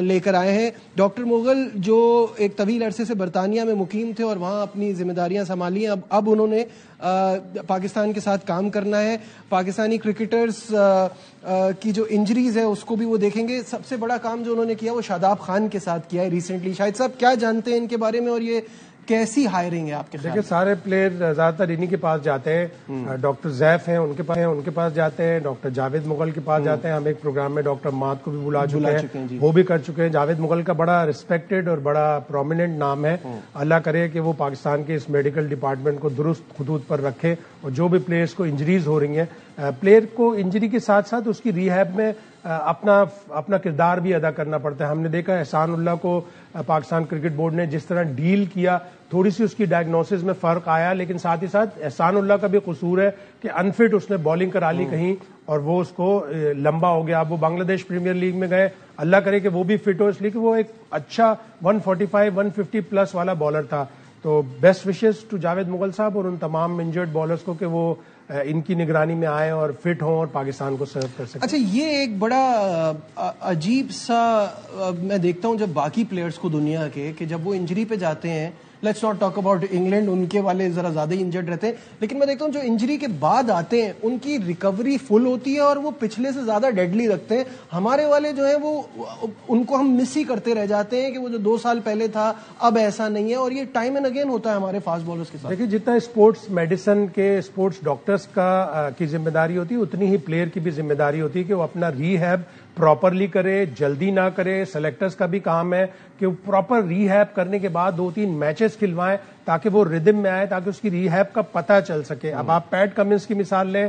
لے کر آئے ہیں. ڈاکٹر مغل جو ایک طویل عرصے سے برطانیہ میں مقیم تھے اور وہاں اپنی ذمہ داریاں سنبھالی ہیں, اب انہوں نے پاکستان کے ساتھ کام کرنا ہے. پاکستانی کرکٹرز کی جو انجریز ہے اس کو بھی وہ دیکھیں گے. سب سے بڑا کام جو انہوں نے کیا وہ شاداب خان کے ساتھ کیا ہے ریسنٹلی. شاہد صاحب کیا جانتے ہیں ان کے بارے میں اور یہ کیسی ہائرنگ ہے آپ کے خیال میں؟ دیکھیں سارے پلیئر زیادہ تر انہی کے پاس جاتے ہیں. ڈاکٹر زیف ہیں ان کے پاس جاتے ہیں, ڈاکٹر جاوید مغل کے پاس جاتے ہیں. ہم ایک پروگرام میں ڈاکٹر مات کو بھی بلا چکے ہیں, وہ بھی کر چکے ہیں. جاوید مغل کا بڑا ریسپیکٹڈ اور بڑا پرومیننٹ نام ہے. اللہ کرے کہ وہ پاکستان کے اس میڈیکل ڈپارٹمنٹ کو درست خطوط پر رکھے, اور جو بھی پلیئرز کو انجریز ہو رہی ہیں, پلیئر کو انجری کے ساتھ ساتھ اس کی ریہیب میں اپنا کردار بھی ادا کرنا پڑتا ہے. ہم نے دیکھا احسان اللہ کو پاکستان کرکٹ بورڈ نے جس طرح ڈیل کیا, تھوڑی سی اس کی ڈائگنوسس میں فرق آیا, لیکن ساتھ ہی ساتھ احسان اللہ کا بھی قصور ہے کہ انفٹ اس نے بالنگ کرا لی کہیں اور وہ اس کو لمبا ہو گیا. اب وہ بنگلہ دیش پریمیئر لیگ میں گئے, اللہ کرے کہ وہ بھی فٹ ہو, اس لیے کہ وہ ایک اچھا 145 150 پلس والا بالر تھا. تو best wishes to Javed Mughal sahab اور ان تمام انجرڈ بالرز کو کہ وہ ان کی نگرانی میں آئے اور فٹ ہوں اور پاکستان کو سرو کر سکیں. اچھا, یہ ایک بڑا عجیب سا میں دیکھتا ہوں جب باقی پلیئرز کو دنیا کے کہ جب وہ انجری پہ جاتے ہیں, let's not talk about England, ان کے والے ذرا زیادہ ہی انجرڈ رہتے ہیں, لیکن میں دیکھتا ہوں جو انجری کے بعد آتے ہیں ان کی ریکوری فل ہوتی ہے اور وہ پچھلے سے زیادہ ڈیڈلی رکھتے ہیں. ہمارے والے جو ہیں وہ ان کو ہم مس ہی کرتے رہ جاتے ہیں کہ وہ جو 2 سال پہلے تھا اب ایسا نہیں ہے, اور یہ ٹائم اینڈ اگین ہوتا ہے ہمارے فاسٹ بالرز کے ساتھ. دیکھیے جتنا اسپورٹس میڈیسن کے اسپورٹس ڈاکٹرز کی ذمہ داری ہوتی ہے, اتنی ہی پلیئر کی بھی ذمہ داری ہوتی ہے کہ وہ اپنا ریہیب پراپرلی کرے, جلدی نہ کرے. سلیکٹرز کا بھی کام ہے کہ وہ پراپر ریہیب کرنے کے بعد 2-3 میچز کھلوائیں تاکہ وہ ردم میں آئے, تاکہ اس کی ریہیب کا پتہ چل سکے. اب آپ پیٹ کمنس کی مثال لیں,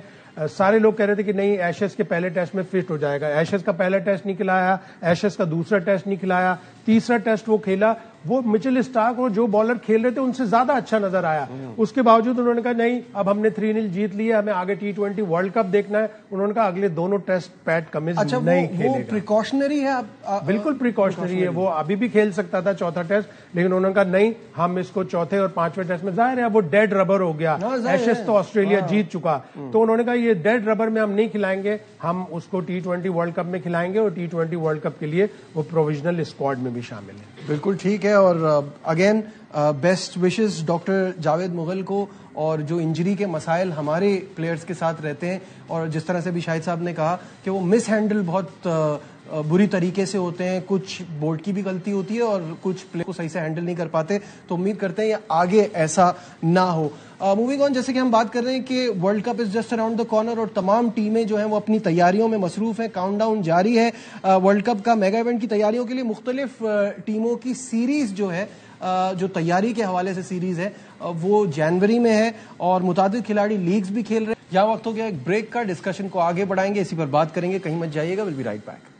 سارے لوگ کہہ رہے تھے کہ نہیں ایشز کے پہلے ٹیسٹ میں فٹ ہو جائے گا. ایشز کا پہلا ٹیسٹ نہیں کھلایا, ایشز کا دوسرا ٹیسٹ نہیں کھلایا, تیسرا ٹیسٹ وہ کھیلا, وہ مچل اسٹارک اور جو بالر کھیل رہے تھے ان سے زیادہ اچھا نظر آیا. اس کے باوجود انہوں نے کہا نہیں اب ہم نے 3-0 جیت لیا, ہمیں آگے T20 ورلڈ کپ دیکھنا ہے. انہوں نے کہا اگلے دونوں ٹیسٹ پیٹ کمنس نہیں کھیلے گا. پریکاشنری ہے, بالکل پریکاشنری ہے. وہ ابھی بھی کھیل سکتا تھا چوتھا ٹیسٹ, لیکن انہوں نے کہا نہیں ہم اس کو چوتھے اور 5ویں ٹیسٹ میں, ظاہر ہے وہ ڈیڈ ربر ہو گیا, ایشز تو آسٹریلیا جیت چکا, تو انہوں نے کہا یہ ڈیڈ ربر میں ہم نہیں کھلائیں گے, ہم اس کو T20 ورلڈ کپ میں کھلائیں گے, اور T20 ورلڈ کپ کے لیے وہ پروویژنل اسکواڈ میں بھی شامل ہیں. بالکل ٹھیک ہے. اور again best wishes doctor Javed Mughal کو, اور جو انجری کے مسائل ہمارے پلیئرز کے ساتھ رہتے ہیں, اور جس طرح سے بھی شاہد صاحب نے کہا کہ وہ مس ہینڈل بہت بری طریقے سے ہوتے ہیں, کچھ بورڈ کی بھی غلطی ہوتی ہے اور کچھ پلیئر کو صحیح سے ہینڈل نہیں کر پاتے, تو امید کرتے ہیں یہ آگے ایسا نہ ہو. موونگ آن, جیسے کہ ہم بات کر رہے ہیں کہ world cup is just around the corner اور تمام ٹیمیں جو ہیں وہ اپنی تیاریوں میں مصروف ہیں. کاؤنٹ ڈاؤن جاری ہے ورلڈ کپ کا. میگا ایونٹ کی تیاریوں کے لیے مختلف ٹیموں کی سیریز جو ہے, جو تیاری کے حوالے سے سیریز ہے وہ جنوری میں ہے, اور متعدد کھلاڑی لیگز بھی کھیل رہے ہیں. یا وقت ہو گیا ایک بریک کا, ڈسکشن کو آگے بڑھائیں گے, اسی پر بات کریں گے, کہیں مت جائیے گا. We'll be right back.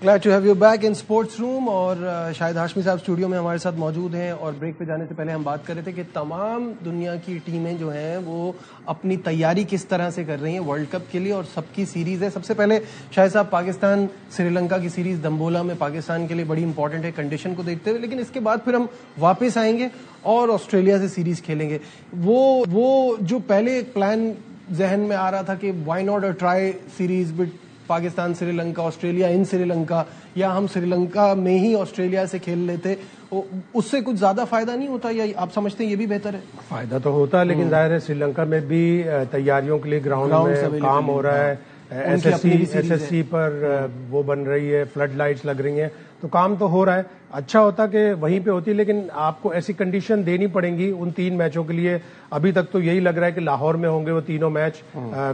Glad to have you back in Sports Room. اور شاہد ہاشمی صاحب اسٹوڈیو میں ہمارے ساتھ موجود ہیں, اور بریک پہ جانے سے پہلے ہم بات کر رہے تھے کہ تمام دنیا کی ٹیمیں جو ہیں وہ اپنی تیاری کس طرح سے کر رہی ہیں ورلڈ کپ کے لیے, اور سب کی سیریز ہے. سب سے پہلے شاہد صاحب, پاکستان سری لنکا کی سیریز دمبولا میں پاکستان کے لیے بڑی امپورٹنٹ ہے کنڈیشن کو دیکھتے ہوئے, لیکن اس کے بعد پھر ہم واپس آئیں گے اور آسٹریلیا سے سیریز کھیلیں گے. وہ جو پہلے پلان ذہن میں آ رہا تھا کہ why not tri series but Pakistan Sri Lanka, Australia in Sri Lanka, یا ہم سری لنکا میں ہی آسٹریلیا سے کھیل لیتے, اس سے کچھ زیادہ فائدہ نہیں ہوتا, یا آپ سمجھتے ہیں یہ بھی بہتر ہے؟ فائدہ تو ہوتا ہے, لیکن ظاہر ہے سری لنکا میں بھی تیاریوں کے لیے گراؤنڈ میں کام ہو رہا ہے. ایس ایس سی پر وہ بن رہی ہے, فلڈ لائٹس لگ رہی ہیں, تو کام تو ہو رہا ہے. اچھا ہوتا کہ وہیں پہ ہوتی, لیکن آپ کو ایسی کنڈیشن دینی پڑیں گی ان 3 میچوں کے لیے. ابھی تک تو یہی لگ رہا ہے کہ لاہور میں ہوں گے وہ تینوں میچ.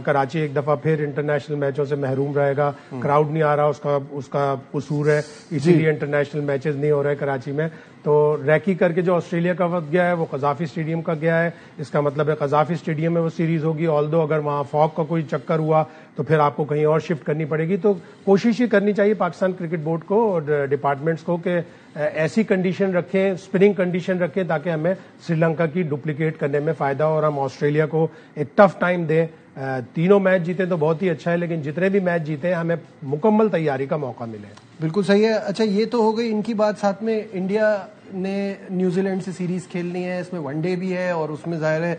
کراچی ایک دفعہ پھر انٹرنیشنل میچوں سے محروم رہے گا, کراؤڈ نہیں آ رہا, اس کا قصور ہے, اسی لیے انٹرنیشنل میچز نہیں ہو رہے کراچی میں. تو ریکی کر کے جو آسٹریلیا کا وقت گیا ہے وہ قذافی اسٹیڈیم کا گیا ہے, اس کا مطلب ہے قذافی اسٹیڈیم میں وہ سیریز ہوگی. آلدو اگر وہاں فاگ کا کوئی چکر ہوا تو پھر آپ کو کہیں اور شفٹ کرنی پڑے گی. تو کوشش ہی کرنی چاہیے پاکستان کرکٹ بورڈ کو اور ڈپارٹمنٹس کو کہ ایسی کنڈیشن رکھیں, اسپننگ کنڈیشن رکھیں, تاکہ ہمیں سری لنکا کی ڈپلیکیٹ کرنے میں فائدہ ہو اور ہم آسٹریلیا کو ایک ٹف ٹائم دیں. 3 میچ جیتے تو بہت ہی اچھا ہے, لیکن جتنے بھی میچ جیتے ہمیں مکمل تیاری کا موقع ملے. بالکل صحیح ہے. اچھا, یہ تو ہو گئی ان کی بات. ساتھ میں انڈیا نے نیوزی لینڈ سے سیریز کھیلنی ہے, اس میں ون ڈے بھی ہے اور اس میں ظاہر ہے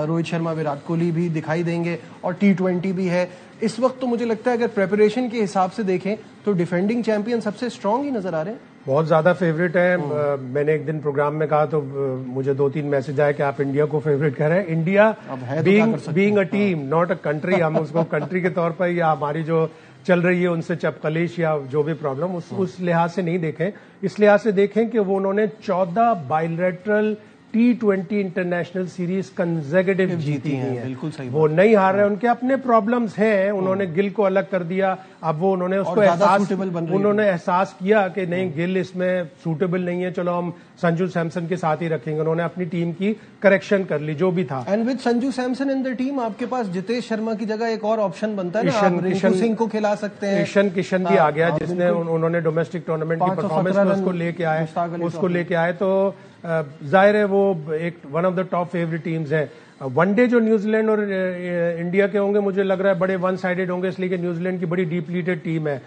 روہت شرما وراٹ کوہلی بھی دکھائی دیں گے اور T20 بھی ہے. اس وقت تو مجھے لگتا ہے اگر پریپریشن کے حساب سے دیکھیں تو ڈیفینڈنگ چیمپئن سب سے اسٹرانگ ہی نظر آ رہے ہیں. بہت زیادہ فیوریٹ ہے. میں نے ایک دن پروگرام میں کہا تو مجھے 2-3 میسج آئے کہ آپ انڈیا کو فیوریٹ کہہ رہے ہیں. India being a team not a country, ہم اس کو کنٹری کے طور پر یا ہماری جو چل رہی ہے ان سے چپقلیش یا جو بھی پرابلم اس لحاظ سے نہیں دیکھیں. اس لحاظ سے دیکھیں کہ وہ انہوں نے 14 bilateral T20 international series consecutive جیتی ہیں. وہ نہیں ہار رہے, ان کے اپنے پرابلمز ہیں. انہوں نے گل کو الگ کر دیا, اب وہ انہوں نے اس کو احساس کیا کہ نہیں گل اس میں سوٹیبل نہیں ہے, چلو ہم سنجو سیمسن کے ساتھ ہی رکھیں گے. انہوں نے اپنی ٹیم کی کریکشن کر لی جو بھی تھا. And with Sanju Samson in the team آپ کے پاس جتیش شرما کی جگہ ایک اور آپشن بنتا ہے نا, آپ رنکو سنگھ کو کھلا سکتے ہیں. کشن بھی آ گیا جس نے انہوں نے ڈومیسٹک ٹورنامنٹ کی پرفارمنس میں اس کو لے کے آئے تو ظاہر ہے وہ ایک one of the top favourite teams ہیں. ون ڈے جو نیوزی لینڈ اور انڈیا کے ہوں گے مجھے لگ رہا ہے بڑے ون سائیڈڈ ہوں گے, اس لیے کہ نیوزی لینڈ کی بڑی ڈیپلیٹڈ ٹیم ہے.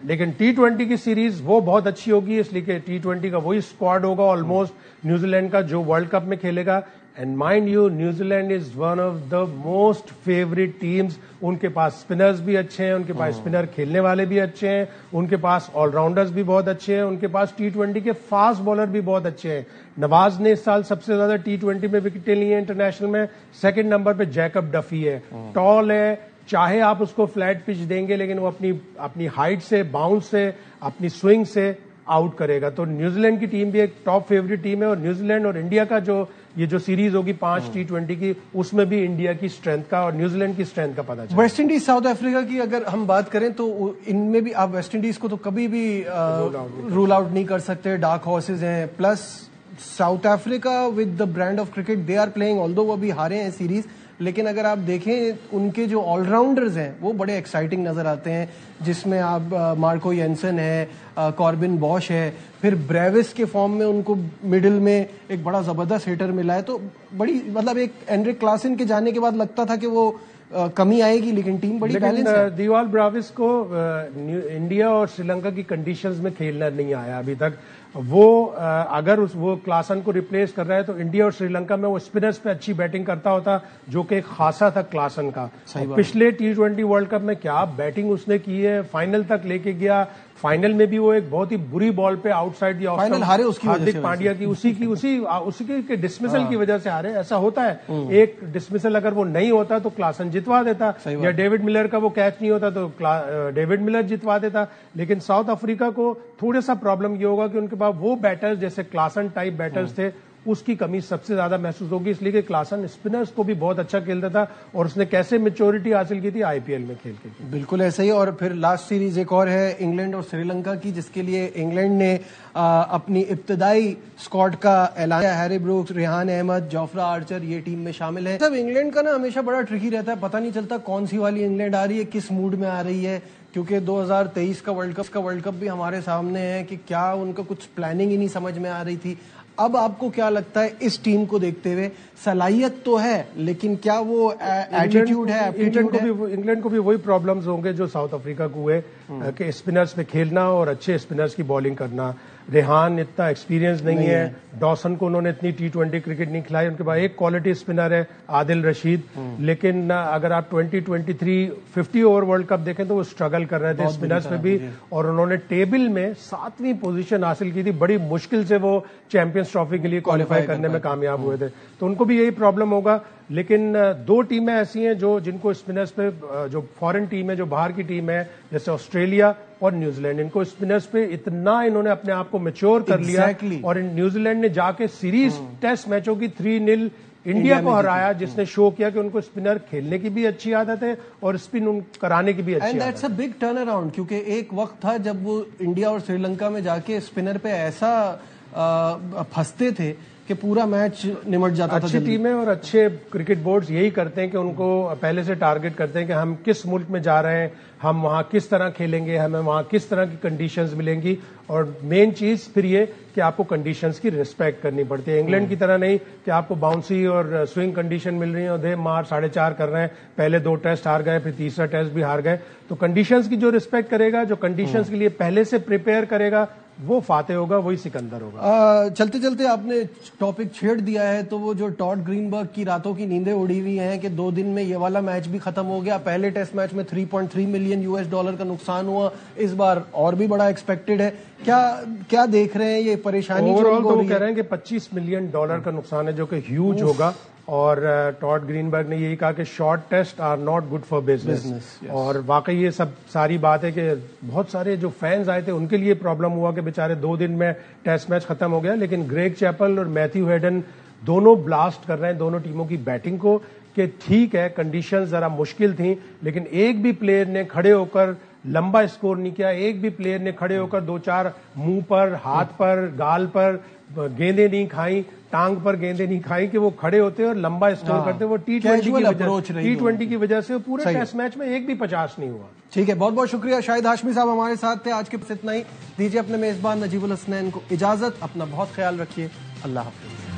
لیکن T20 کی سیریز وہ بہت اچھی ہوگی, اس لیے کہ T20 کا وہی اسکواڈ ہوگا آلموسٹ نیوزی لینڈ کا جو ورلڈ کپ میں کھیلے گا. And mind you New Zealand is one of the most favourite teams. ان کے پاس اسپنرز بھی اچھے ہیں, ان کے پاس اسپنر کھیلنے والے بھی اچھے ہیں, ان کے پاس آل راؤنڈرز بھی بہت اچھے ہیں, ان کے پاس T20 کے فاسٹ بالر بھی بہت اچھے ہیں. نواز نے اس سال سب سے زیادہ T20 میں وکٹیں لی ہیں انٹرنیشنل میں. سیکنڈ نمبر پہ جیکب ڈفی ہے, ٹال ہے, چاہے آپ اس کو فلیٹ پچ دیں گے لیکن وہ اپنی ہائٹ سے, باؤنس سے, اپنی سوئنگ سے آؤٹ کرے گا. تو نیوزی لینڈ کی ٹیم بھی ایک ٹاپ فیوریٹ ٹیم ہے. اور نیوزی لینڈ اور انڈیا کا یہ جو سیریز ہوگی 5 T20 کی, اس میں بھی انڈیا کی اسٹرینتھ کا اور نیوزی لینڈ کی اسٹرینتھ کا پتہ چلے. ویسٹ انڈیز ساؤتھ افریقہ کی اگر ہم بات کریں تو ان میں بھی آپ ویسٹ انڈیز کو تو کبھی بھی رول آؤٹ نہیں کر سکتے, ڈارک ہارسز ہیں. Plus South Africa with the brand of cricket they are playing, although وہ بھی ہارے ہیں سیریز, لیکن اگر آپ دیکھیں ان کے جو آل راؤنڈرز ہیں وہ بڑے ایکسائٹنگ نظر آتے ہیں, جس میں آپ مارکو ینسن ہے, کاربن باش ہے, پھر بریوس کے فارم میں ان کو مڈل میں ایک بڑا زبردست ہیٹر ملا ہے. تو بڑی مطلب ایک اینڈرک کلاسن کے جانے کے بعد لگتا تھا کہ وہ کمی آئے گی, لیکن ٹیم بڑی بیلنس ہے. دیوال براوس کو انڈیا اور سری لنکا کی کنڈیشنز میں کھیلنا نہیں آیا ابھی تک. وہ اگر وہ کلاسن کو ریپلیس کر رہا ہے تو انڈیا اور سری لنکا میں وہ اسپنرز پہ اچھی بیٹنگ کرتا ہوتا, جو کہ ایک خاصا تھا کلاسن کا. پچھلے T20 ورلڈ کپ میں کیا بیٹنگ اس نے کی ہے, فائنل تک لے کے گیا. فائنل میں بھی وہ ایک بہت ہی بری بال پہ آؤٹ سائڈ دی ہاردک پانڈیا کی اسی کے ڈسمسل کی وجہ سے ہارے. ایسا ہوتا ہے, ایک ڈسمسل اگر وہ نہیں ہوتا تو کلاسن جتوا دیتا, یا ڈیوڈ ملر کا وہ کیچ نہیں ہوتا تو ڈیوڈ ملر جتوا دیتا. لیکن ساؤتھ افریقہ کو تھوڑا سا پرابلم یہ ہوگا کہ ان کے پاس وہ بیٹرز جیسے کلاسن ٹائپ بیٹرز تھے, اس کی کمی سب سے زیادہ محسوس ہوگی. اس لیے کہ کلاسن اسپنرز کو بھی بہت اچھا کھیلتا تھا اور اس نے کیسے میچورٹی حاصل کی تھی IPL میں کھیل کے. بالکل ایسا ہی. اور پھر لاسٹ سیریز ایک اور ہے انگلینڈ اور سری لنکا کی, جس کے لیے انگلینڈ نے اپنی ابتدائی اسکواڈ کا اعلان کیا. Harry Brooks, Rehan Ahmed, Jofra Archer یہ ٹیم میں شامل ہیں. سب انگلینڈ کا نا ہمیشہ بڑا ٹرکی رہتا ہے, پتہ نہیں چلتا کون سی والی انگلینڈ آ رہی ہے, کس موڈ میں آ رہی ہے, کیونکہ 2023 کا ورلڈ کپ بھی ہمارے سامنے ہے کہ کیا ان کا کچھ پلاننگ ہی نہیں سمجھ میں آ رہی تھی. اب آپ کو کیا لگتا ہے اس ٹیم کو دیکھتے ہوئے, صلاحیت تو ہے لیکن کیا وہ ایٹیٹیوڈ ہے؟ انگلینڈ کو بھی وہی پرابلمز ہوں گے جو ساؤتھ افریقہ کو ہوئے, کہ اسپنرز پہ کھیلنا اور اچھے اسپنرز کی بالنگ کرنا. ریحان اتنا ایکسپیرینس نہیں ہے, ڈاسن کو انہوں نے اتنی T20 کرکٹ نہیں کھلائی. ان کے پاس ایک کوالٹی اسپنر ہے عادل رشید, لیکن اگر آپ 2023 50 اوور ورلڈ کپ دیکھیں تو وہ اسٹرگل کر رہے تھے اسپنرز پہ بھی, اور انہوں نے ٹیبل میں 7ویں پوزیشن حاصل کی تھی. بڑی مشکل سے وہ چیمپئنز ٹرافی کے لیے کوالیفائی کرنے میں کامیاب ہوئے تھے. تو ان کو بھی یہی پرابلم ہوگا. لیکن 2 ٹیمیں ایسی ہیں جن کو اسپنرز پہ, جو فورن ٹیم ہے, جو باہر کی ٹیم ہے جیسے آسٹریلیا اور نیوزی لینڈ, ان کو اسپنرز پہ اتنا انہوں نے اپنے آپ کو میچور کر لیا. اور نیوزی لینڈ نے جا کے سیریز ٹیسٹ میچوں کی 3-0 انڈیا کو ہرایا, جس نے شو کیا کہ ان کو اسپنر کھیلنے کی بھی اچھی عادت ہے اور اسپن کرانے کی بھی اچھی عادت ہے. And that's a big turn around, کیونکہ ایک وقت تھا جب وہ انڈیا اور سری لنکا میں جا کے اسپنر پہ ایسا پھنستے تھے کہ پورا میچ نمٹ جاتا تھا. اچھی ٹیمیں اور اچھے کرکٹ بورڈز یہی کرتے ہیں کہ ان کو پہلے سے ٹارگٹ کرتے ہیں کہ ہم کس ملک میں جا رہے ہیں, ہم وہاں کس طرح کھیلیں گے, ہمیں وہاں کس طرح کی کنڈیشنز ملیں گی. اور مین چیز پھر یہ کہ آپ کو کنڈیشنز کی ریسپیکٹ کرنی پڑتی ہے. انگلینڈ کی طرح نہیں کہ آپ کو باؤنسی اور سوئنگ کنڈیشن مل رہی ہیں اور دے مار 4.5 کر رہے ہیں, پہلے 2 ٹیسٹ ہار گئے, پھر تیسرا ٹیسٹ بھی ہار گئے. تو کنڈیشنز کی جو ریسپیکٹ کرے گا, جو کنڈیشنز کے لیے پہلے سے پریپیئر کرے گا, وہ فاتح ہوگا, وہی سکندر ہوگا. چلتے چلتے آپ نے ٹاپک چھیڑ دیا ہے, تو وہ جو ٹاڈ گرین برگ کی راتوں کی نیندیں اڑی ہوئی ہیں کہ 2 دن میں یہ والا میچ بھی ختم ہو گیا. پہلے ٹیسٹ میچ میں $3.3 ملین کا نقصان ہوا, اس بار اور بھی بڑا ایکسپیکٹڈ ہے. کیا دیکھ رہے ہیں یہ پریشانی؟ اوور آل تو وہ کہہ رہے ہیں کہ $25 ملین کا نقصان ہے, جو کہ ہیوج ہوگا. اور ٹاڈ گرین برگ نے یہی کہا کہ short test are not good for business. اور واقعی یہ سب ساری بات ہے کہ بہت سارے جو فینز آئے تھے ان کے لیے پرابلم ہوا کہ بیچارے 2 دن میں ٹیسٹ میچ ختم ہو گیا. لیکن گریگ چیپل اور میتھیو ہیڈن دونوں بلاسٹ کر رہے ہیں دونوں ٹیموں کی بیٹنگ کو, کہ ٹھیک ہے کنڈیشنز ذرا مشکل تھیں, لیکن ایک بھی پلیئر نے کھڑے ہو کر لمبا اسکور نہیں کیا. ایک بھی پلیئر نے کھڑے ہو کر 2-4 منہ پر, ہاتھ پر, گال پر گیندیں نہیں کھائیں, ٹانگ پر گیندیں نہیں کھائیں, کہ وہ کھڑے ہوتے اور لمبا اسکور کرتے. وہ T20 کی وجہ سے پورے ٹیسٹ میچ میں ایک بھی 50 نہیں ہوا. ٹھیک ہے, بہت بہت شکریہ. شاہد ہاشمی صاحب ہمارے ساتھ تھے. آج کے بس اتنا ہی. دیجیے اپنے میزبان نجیب الحسنین کو اجازت. اپنا بہت خیال رکھیے. اللہ حافظ.